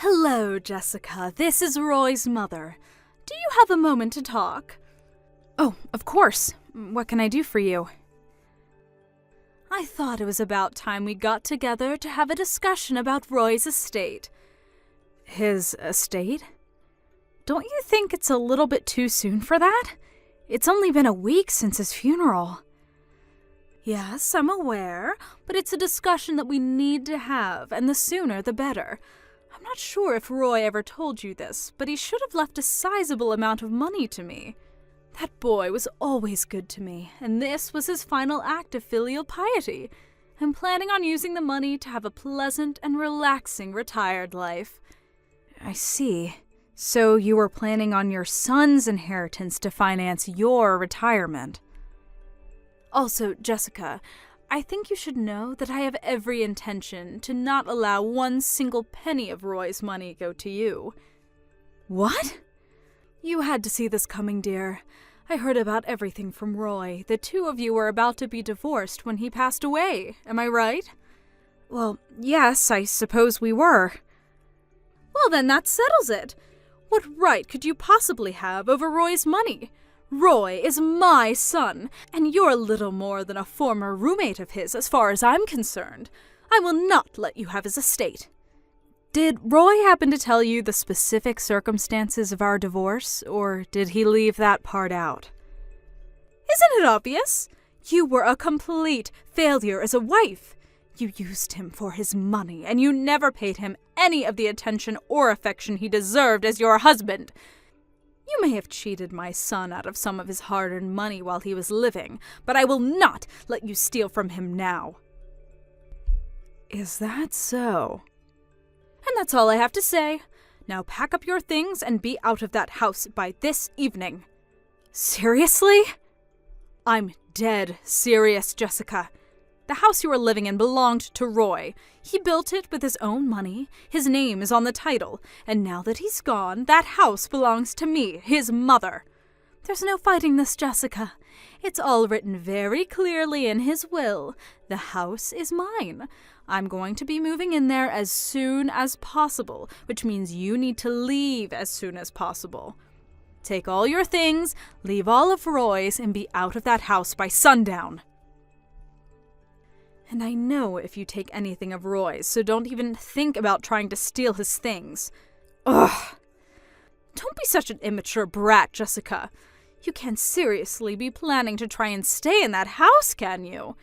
Hello, Jessica. This is Roy's mother. Do you have a moment to talk? Oh, of course. What can I do for you? I thought it was about time we got together to have a discussion about Roy's estate. His estate? Don't you think it's a little bit too soon for that? It's only been a week since his funeral. Yes, I'm aware, but it's a discussion that we need to have, and the sooner the better. I'm not sure if Roy ever told you this, but he should have left a sizable amount of money to me. That boy was always good to me, and this was his final act of filial piety. I'm planning on using the money to have a pleasant and relaxing retired life. I see. So you were planning on your son's inheritance to finance your retirement. Also, Jessica, I think you should know that I have every intention to not allow one single penny of Roy's money go to you. What? You had to see this coming, dear. I heard about everything from Roy. The two of you were about to be divorced when he passed away. Am I right? Well, yes, I suppose we were. Well, then that settles it. What right could you possibly have over Roy's money? Roy is my son, and you're little more than a former roommate of his as far as I'm concerned. I will not let you have his estate. Did Roy happen to tell you the specific circumstances of our divorce, or did he leave that part out? Isn't it obvious? You were a complete failure as a wife. You used him for his money, and you never paid him any of the attention or affection he deserved as your husband. You may have cheated my son out of some of his hard-earned money while he was living, but I will not let you steal from him now. Is that so? And that's all I have to say. Now pack up your things and be out of that house by this evening. Seriously? I'm dead serious, Jessica. The house you are living in belonged to Roy. He built it with his own money. His name is on the title. And now that he's gone, that house belongs to me, his mother. There's no fighting this, Jessica. It's all written very clearly in his will. The house is mine. I'm going to be moving in there as soon as possible, which means you need to leave as soon as possible. Take all your things, leave all of Roy's, and be out of that house by sundown. And I know if you take anything of Roy's, so don't even think about trying to steal his things. Ugh! Don't be such an immature brat, Jessica. You can't seriously be planning to try and stay in that house, can you?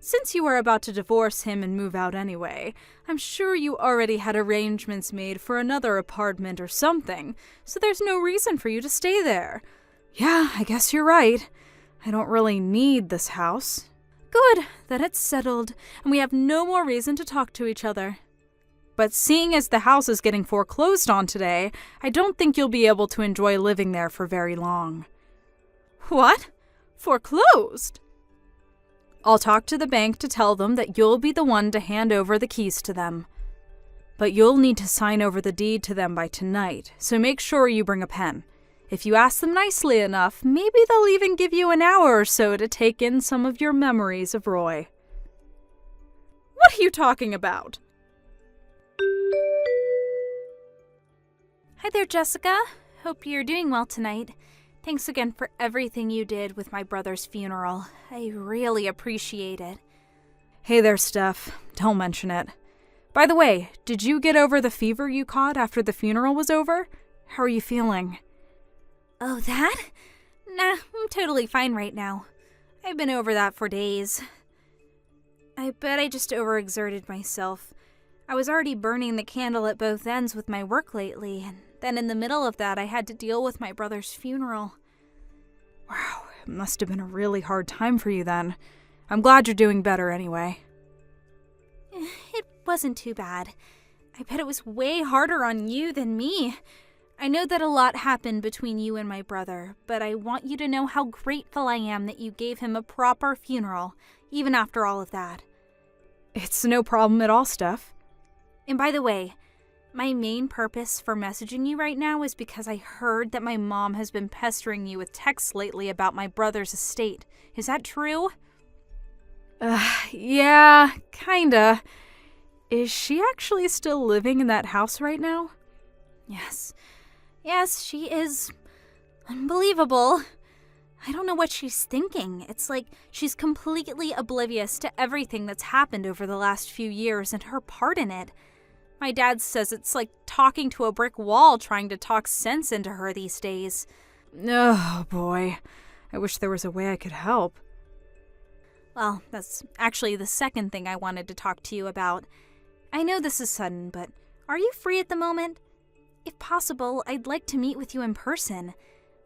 Since you were about to divorce him and move out anyway, I'm sure you already had arrangements made for another apartment or something, so there's no reason for you to stay there. Yeah, I guess you're right. I don't really need this house. Good, then it's settled, and we have no more reason to talk to each other. But seeing as the house is getting foreclosed on today, I don't think you'll be able to enjoy living there for very long. What? Foreclosed? I'll talk to the bank to tell them that you'll be the one to hand over the keys to them. But you'll need to sign over the deed to them by tonight, so make sure you bring a pen. If you ask them nicely enough, maybe they'll even give you an hour or so to take in some of your memories of Roy. What are you talking about? Hi there, Jessica. Hope you're doing well tonight. Thanks again for everything you did with my brother's funeral. I really appreciate it. Hey there, Steph. Don't mention it. By the way, did you get over the fever you caught after the funeral was over? How are you feeling? Oh, that? Nah, I'm totally fine right now. I've been over that for days. I bet I just overexerted myself. I was already burning the candle at both ends with my work lately, and then in the middle of that I had to deal with my brother's funeral. Wow, it must have been a really hard time for you then. I'm glad you're doing better anyway. It wasn't too bad. I bet it was way harder on you than me. I know that a lot happened between you and my brother, but I want you to know how grateful I am that you gave him a proper funeral, even after all of that. It's no problem at all, Steph. And by the way, my main purpose for messaging you right now is because I heard that my mom has been pestering you with texts lately about my brother's estate. Is that true? Yeah, kinda. Is she actually still living in that house right now? Yes, she is unbelievable. I don't know what she's thinking. It's like she's completely oblivious to everything that's happened over the last few years and her part in it. My dad says it's like talking to a brick wall trying to talk sense into her these days. Oh, boy. I wish there was a way I could help. Well, that's actually the second thing I wanted to talk to you about. I know this is sudden, but are you free at the moment? If possible, I'd like to meet with you in person.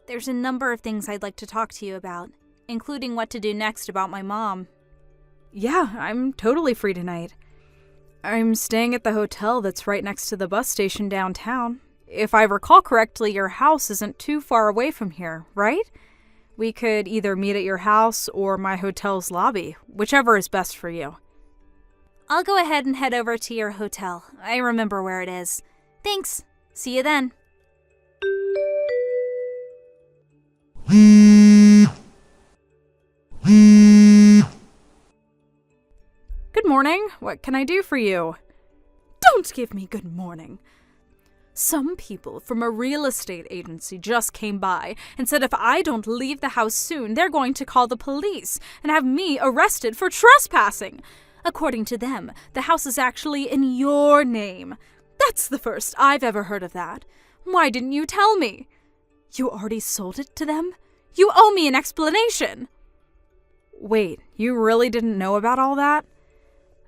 There's a number of things I'd like to talk to you about, including what to do next about my mom. Yeah, I'm totally free tonight. I'm staying at the hotel that's right next to the bus station downtown. If I recall correctly, your house isn't too far away from here, right? We could either meet at your house or my hotel's lobby, whichever is best for you. I'll go ahead and head over to your hotel. I remember where it is. Thanks. See you then. Good morning. What can I do for you? Don't give me good morning. Some people from a real estate agency just came by and said if I don't leave the house soon, they're going to call the police and have me arrested for trespassing. According to them, the house is actually in your name. That's the first I've ever heard of that. Why didn't you tell me? You already sold it to them? You owe me an explanation. Wait, you really didn't know about all that?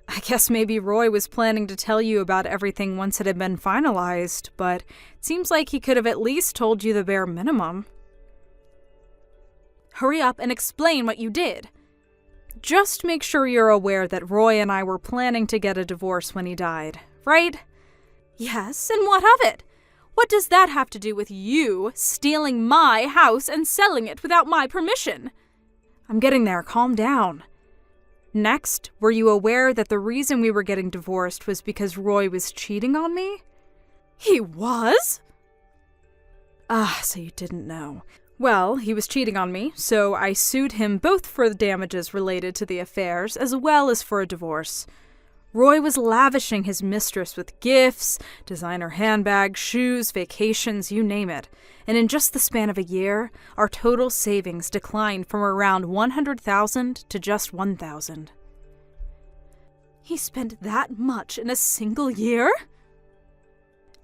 I guess maybe Roy was planning to tell you about everything once it had been finalized, but it seems like he could have at least told you the bare minimum. Hurry up and explain what you did. Just make sure you're aware that Roy and I were planning to get a divorce when he died, right? Yes, and what of it? What does that have to do with you stealing my house and selling it without my permission? I'm getting there. Calm down. Next, were you aware that the reason we were getting divorced was because Roy was cheating on me? He was? So you didn't know. Well, he was cheating on me, so I sued him both for the damages related to the affairs as well as for a divorce. Roy was lavishing his mistress with gifts, designer handbags, shoes, vacations, you name it. And in just the span of a year, our total savings declined from around $100,000 to just $1,000. He spent that much in a single year?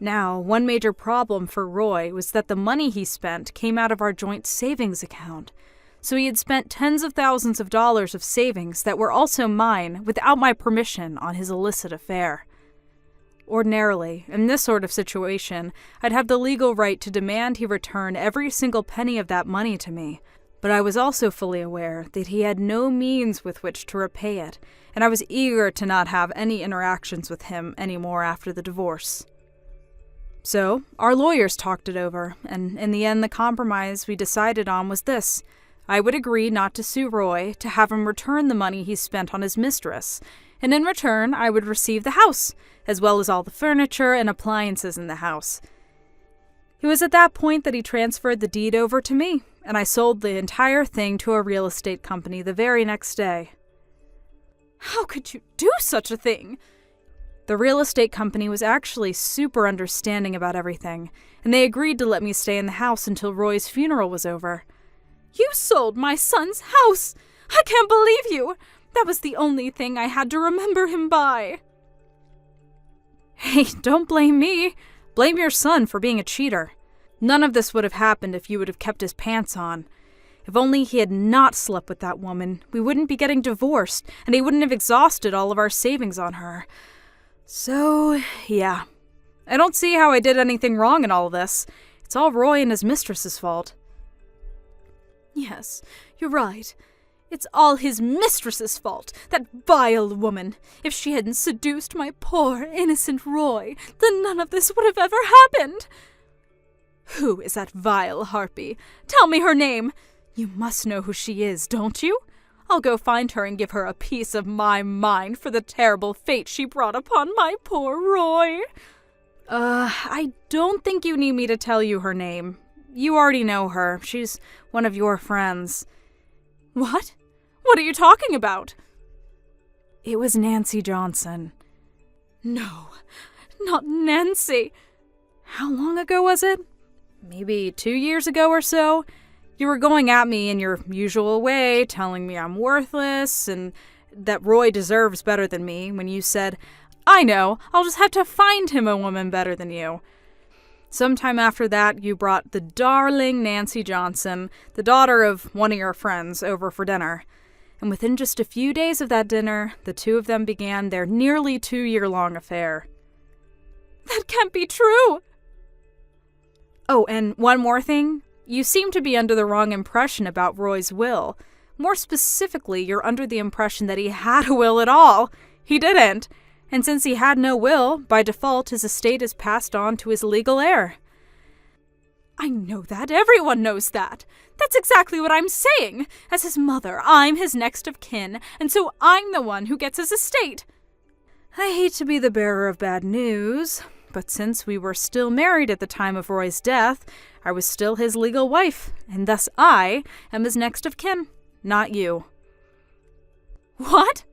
Now, one major problem for Roy was that the money he spent came out of our joint savings account. So he had spent tens of thousands of dollars of savings that were also mine without my permission on his illicit affair. Ordinarily, in this sort of situation, I'd have the legal right to demand he return every single penny of that money to me, but I was also fully aware that he had no means with which to repay it, and I was eager to not have any interactions with him anymore after the divorce. So, our lawyers talked it over, and in the end the compromise we decided on was this. I would agree not to sue Roy, to have him return the money he spent on his mistress, and in return I would receive the house, as well as all the furniture and appliances in the house. It was at that point that he transferred the deed over to me, and I sold the entire thing to a real estate company the very next day. How could you do such a thing? The real estate company was actually super understanding about everything, and they agreed to let me stay in the house until Roy's funeral was over. You sold my son's house! I can't believe you! That was the only thing I had to remember him by. Hey, don't blame me. Blame your son for being a cheater. None of this would have happened if you would have kept his pants on. If only he had not slept with that woman, we wouldn't be getting divorced, and he wouldn't have exhausted all of our savings on her. So, yeah. I don't see how I did anything wrong in all of this. It's all Roy and his mistress's fault. Yes, you're right. It's all his mistress's fault, that vile woman. If she hadn't seduced my poor, innocent Roy, then none of this would have ever happened. Who is that vile harpy? Tell me her name. You must know who she is, don't you? I'll go find her and give her a piece of my mind for the terrible fate she brought upon my poor Roy. I don't think you need me to tell you her name. You already know her. She's one of your friends. What? What are you talking about? It was Nancy Johnson. No, not Nancy. How long ago was it? Maybe 2 years ago or so? You were going at me in your usual way, telling me I'm worthless and that Roy deserves better than me when you said, I know, I'll just have to find him a woman better than you. Sometime after that, you brought the darling Nancy Johnson, the daughter of one of your friends, over for dinner. And within just a few days of that dinner, the two of them began their nearly 2-year-long affair. That can't be true! Oh, and one more thing. You seem to be under the wrong impression about Roy's will. More specifically, you're under the impression that he had a will at all. He didn't. And since he had no will, by default, his estate is passed on to his legal heir. I know that. Everyone knows that. That's exactly what I'm saying. As his mother, I'm his next of kin, and so I'm the one who gets his estate. I hate to be the bearer of bad news, but since we were still married at the time of Roy's death, I was still his legal wife, and thus I am his next of kin, not you. What?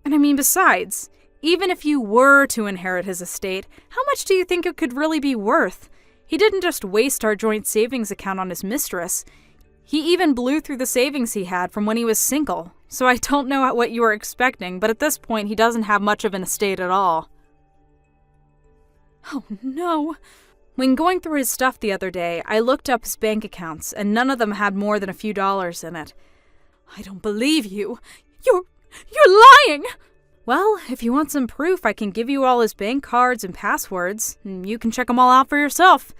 And I mean, besides, even if you were to inherit his estate, how much do you think it could really be worth? He didn't just waste our joint savings account on his mistress. He even blew through the savings he had from when he was single. So I don't know what you were expecting, but at this point he doesn't have much of an estate at all. Oh no. When going through his stuff the other day, I looked up his bank accounts, and none of them had more than a few dollars in it. I don't believe you. You're lying! Well, if you want some proof, I can give you all his bank cards and passwords, and you can check them all out for yourself.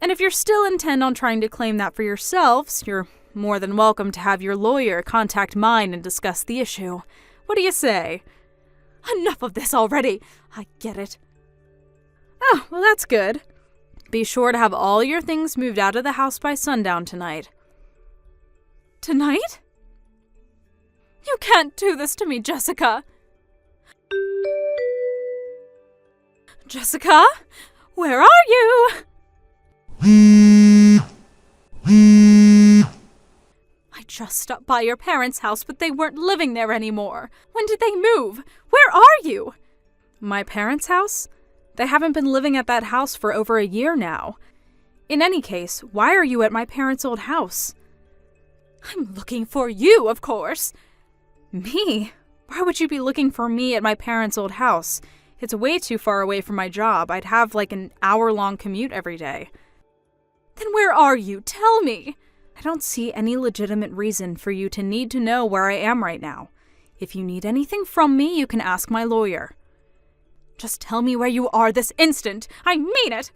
And if you're still intent on trying to claim that for yourselves, you're more than welcome to have your lawyer contact mine and discuss the issue. What do you say? Enough of this already. I get it. Oh, well, that's good. Be sure to have all your things moved out of the house by sundown tonight. Tonight? You can't do this to me, Jessica. Jessica? Where are you? I just stopped by your parents' house, but they weren't living there anymore. When did they move? Where are you? My parents' house? They haven't been living at that house for over a year now. In any case, why are you at my parents' old house? I'm looking for you, of course. Me? Why would you be looking for me at my parents' old house? It's way too far away from my job. I'd have like an hour-long commute every day. Then where are you? Tell me. I don't see any legitimate reason for you to need to know where I am right now. If you need anything from me, you can ask my lawyer. Just tell me where you are this instant. I mean it.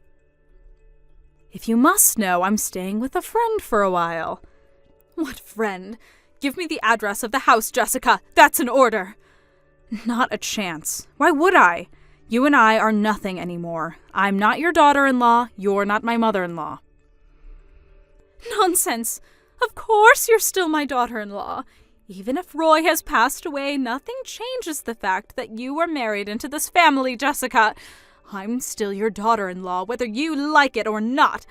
If you must know, I'm staying with a friend for a while. What friend? Give me the address of the house, Jessica. That's an order. Not a chance. Why would I? You and I are nothing anymore. I'm not your daughter-in-law. You're not my mother-in-law. Nonsense. Of course you're still my daughter-in-law. Even if Roy has passed away, nothing changes the fact that you were married into this family, Jessica. I'm still your daughter-in-law, whether you like it or not.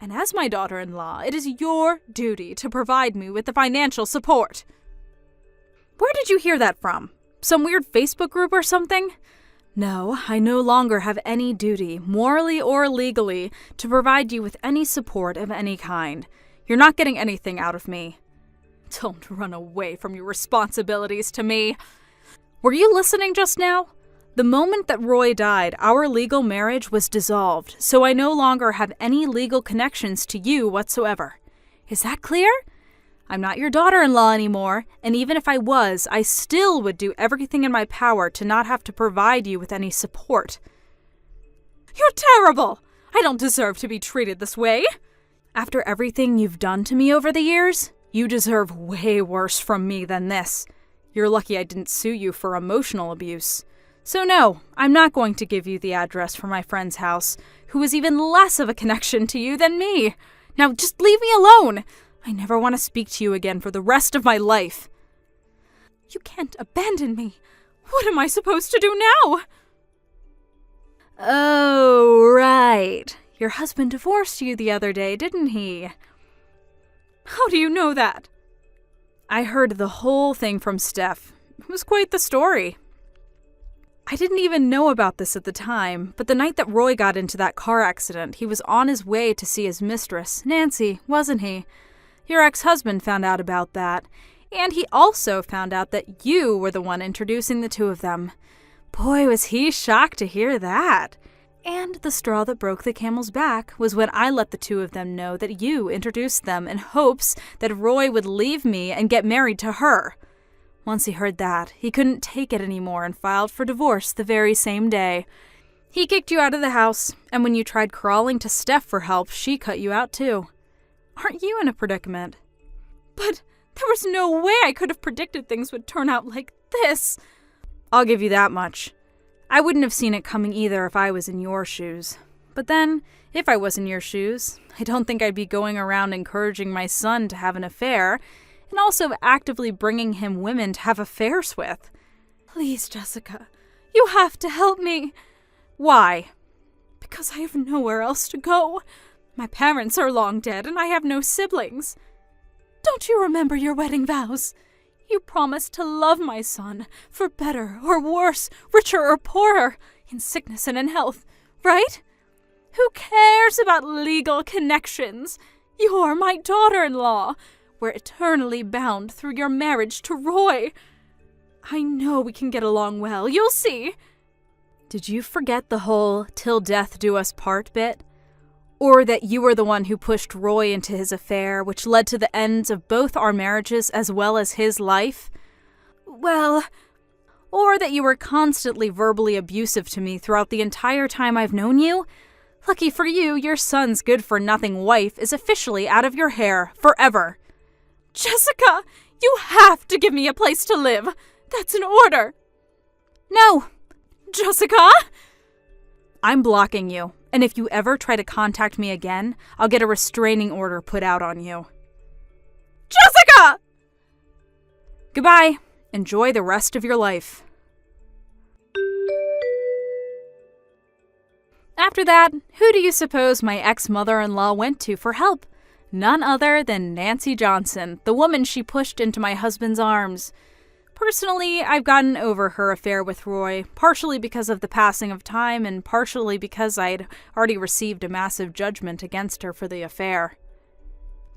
And as my daughter-in-law, it is your duty to provide me with the financial support. Where did you hear that from? Some weird Facebook group or something? No, I no longer have any duty, morally or legally, to provide you with any support of any kind. You're not getting anything out of me. Don't run away from your responsibilities to me. Were you listening just now? The moment that Roy died, our legal marriage was dissolved, so I no longer have any legal connections to you whatsoever. Is that clear? I'm not your daughter-in-law anymore, and even if I was, I still would do everything in my power to not have to provide you with any support. You're terrible! I don't deserve to be treated this way. After everything you've done to me over the years, you deserve way worse from me than this. You're lucky I didn't sue you for emotional abuse. So no, I'm not going to give you the address for my friend's house, who is even less of a connection to you than me. Now just leave me alone. I never want to speak to you again for the rest of my life. You can't abandon me. What am I supposed to do now? Oh, right. Your husband divorced you the other day, didn't he? How do you know that? I heard the whole thing from Steph. It was quite the story. I didn't even know about this at the time, but the night that Roy got into that car accident, he was on his way to see his mistress, Nancy, wasn't he? Your ex-husband found out about that, and he also found out that you were the one introducing the two of them. Boy, was he shocked to hear that. And the straw that broke the camel's back was when I let the two of them know that you introduced them in hopes that Roy would leave me and get married to her. Once he heard that, he couldn't take it anymore and filed for divorce the very same day. He kicked you out of the house, and when you tried crawling to Steph for help, she cut you out too. Aren't you in a predicament? But there was no way I could have predicted things would turn out like this. I'll give you that much. I wouldn't have seen it coming either if I was in your shoes. But then, if I was in your shoes, I don't think I'd be going around encouraging my son to have an affair, and also actively bringing him women to have affairs with. Please, Jessica, you have to help me. Why? Because I have nowhere else to go. My parents are long dead, and I have no siblings. Don't you remember your wedding vows? You promised to love my son, for better or worse, richer or poorer, in sickness and in health, right? Who cares about legal connections? You're my daughter-in-law. We're eternally bound through your marriage to Roy. I know we can get along well, you'll see. Did you forget the whole "till death do us part" bit? Or that you were the one who pushed Roy into his affair, which led to the ends of both our marriages as well as his life? Well, or that you were constantly verbally abusive to me throughout the entire time I've known you? Lucky for you, your son's good-for-nothing wife is officially out of your hair forever. Jessica, you have to give me a place to live. That's an order. No. Jessica? I'm blocking you, and if you ever try to contact me again, I'll get a restraining order put out on you. Jessica! Goodbye. Enjoy the rest of your life. After that, who do you suppose my ex-mother-in-law went to for help? None other than Nancy Johnson, the woman she pushed into my husband's arms. Personally, I've gotten over her affair with Roy, partially because of the passing of time and partially because I'd already received a massive judgment against her for the affair.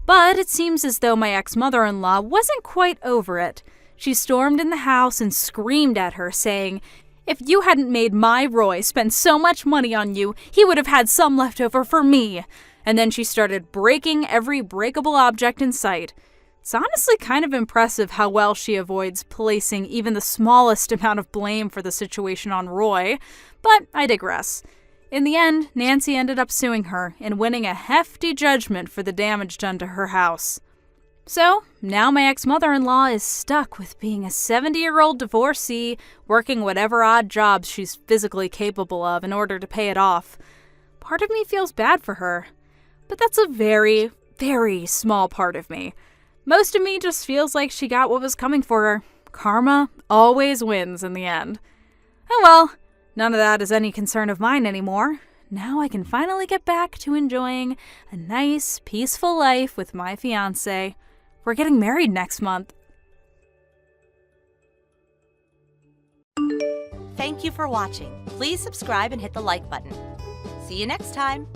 But it seems as though my ex-mother-in-law wasn't quite over it. She stormed in the house and screamed at her, saying, "If you hadn't made my Roy spend so much money on you, he would have had some left over for me." And then she started breaking every breakable object in sight. It's honestly kind of impressive how well she avoids placing even the smallest amount of blame for the situation on Roy, but I digress. In the end, Nancy ended up suing her and winning a hefty judgment for the damage done to her house. So, now my ex-mother-in-law is stuck with being a 70-year-old divorcee, working whatever odd jobs she's physically capable of in order to pay it off. Part of me feels bad for her, but that's a very, very small part of me. Most of me just feels like she got what was coming for her. Karma always wins in the end. Oh well, none of that is any concern of mine anymore. Now I can finally get back to enjoying a nice, peaceful life with my fiancé. We're getting married next month. Thank you for watching. Please subscribe and hit the like button. See you next time.